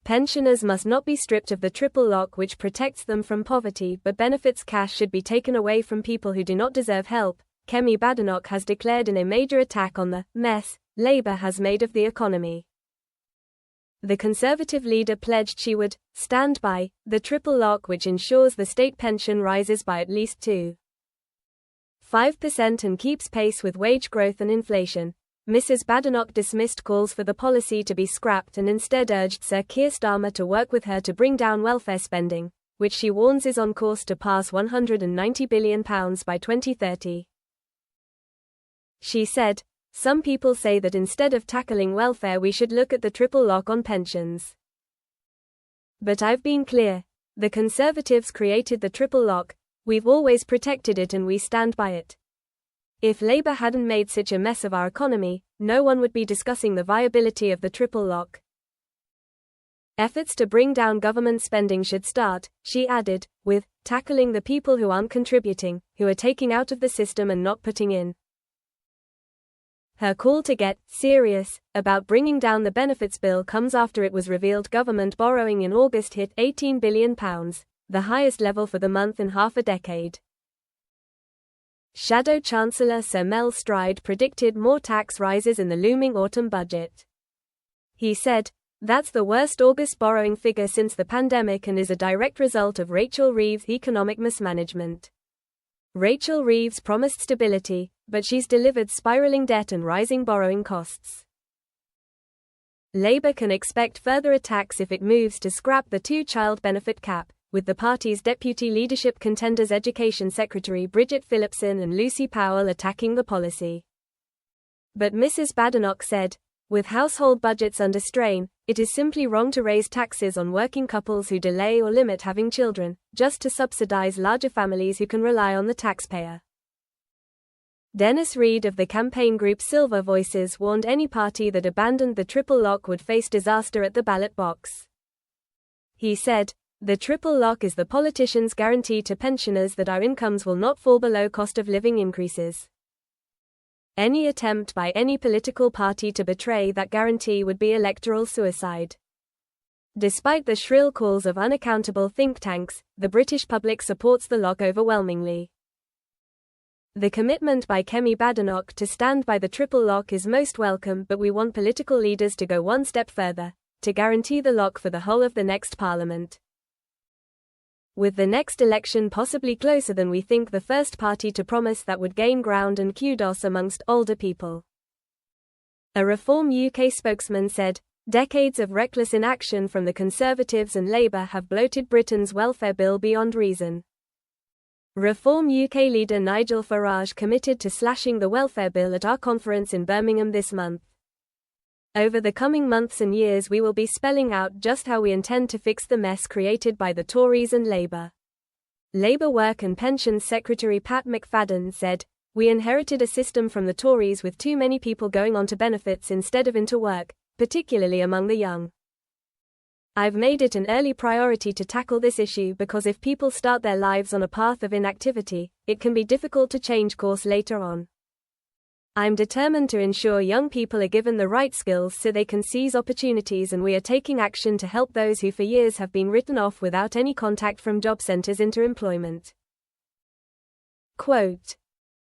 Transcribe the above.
Pensioners must not be stripped of the triple lock which protects them from poverty, but benefits cash should be taken away from people who do not deserve help, Kemi Badenoch has declared in a major attack on the mess Labour has made of the economy. The Conservative leader pledged she would stand by the triple lock which ensures the state pension rises by at least 2.5% and keeps pace with wage growth and inflation. Mrs. Badenoch dismissed calls for the policy to be scrapped and instead urged Sir Keir Starmer to work with her to bring down welfare spending, which she warns is on course to pass £190 billion by 2030. She said, "Some people say that instead of tackling welfare we should look at the triple lock on pensions. But I've been clear. The Conservatives created the triple lock, we've always protected it and we stand by it. If Labour hadn't made such a mess of our economy, no one would be discussing the viability of the triple lock. Efforts to bring down government spending should start," she added, with tackling the people who aren't contributing, who are taking out of the system and not putting in. Her call to get serious about bringing down the benefits bill comes after it was revealed government borrowing in August hit £18 billion, the highest level for the month in half a decade. Shadow Chancellor Sir Mel Stride predicted more tax rises in the looming autumn budget. He said, "That's the worst August borrowing figure since the pandemic and is a direct result of Rachel Reeves' economic mismanagement." Rachel Reeves promised stability, but she's delivered spiraling debt and rising borrowing costs. Labour can expect further attacks if it moves to scrap the two-child benefit cap, with the party's deputy leadership contenders Education Secretary Bridget Phillipson and Lucy Powell attacking the policy. But Mrs. Badenoch said, "With household budgets under strain, it is simply wrong to raise taxes on working couples who delay or limit having children, just to subsidize larger families who can rely on the taxpayer." Dennis Reed of the campaign group Silver Voices warned any party that abandoned the triple lock would face disaster at the ballot box. He said, "The triple lock is the politicians' guarantee to pensioners that our incomes will not fall below cost of living increases. Any attempt by any political party to betray that guarantee would be electoral suicide." Despite the shrill calls of unaccountable think tanks, the British public supports the lock overwhelmingly. The commitment by Kemi Badenoch to stand by the triple lock is most welcome, but we want political leaders to go one step further, to guarantee the lock for the whole of the next parliament. With the next election possibly closer than we think, the first party to promise that would gain ground and kudos amongst older people. A Reform UK spokesman said, "Decades of reckless inaction from the Conservatives and Labour have bloated Britain's welfare bill beyond reason." Reform UK leader Nigel Farage committed to slashing the welfare bill at our conference in Birmingham this month. "Over the coming months and years we will be spelling out just how we intend to fix the mess created by the Tories and Labour." Labour Work and Pensions Secretary Pat McFadden said, "We inherited a system from the Tories with too many people going on to benefits instead of into work, particularly among the young. I've made it an early priority to tackle this issue because if people start their lives on a path of inactivity, it can be difficult to change course later on. I'm determined to ensure young people are given the right skills so they can seize opportunities, and we are taking action to help those who for years have been written off without any contact from job centres into employment." Quote,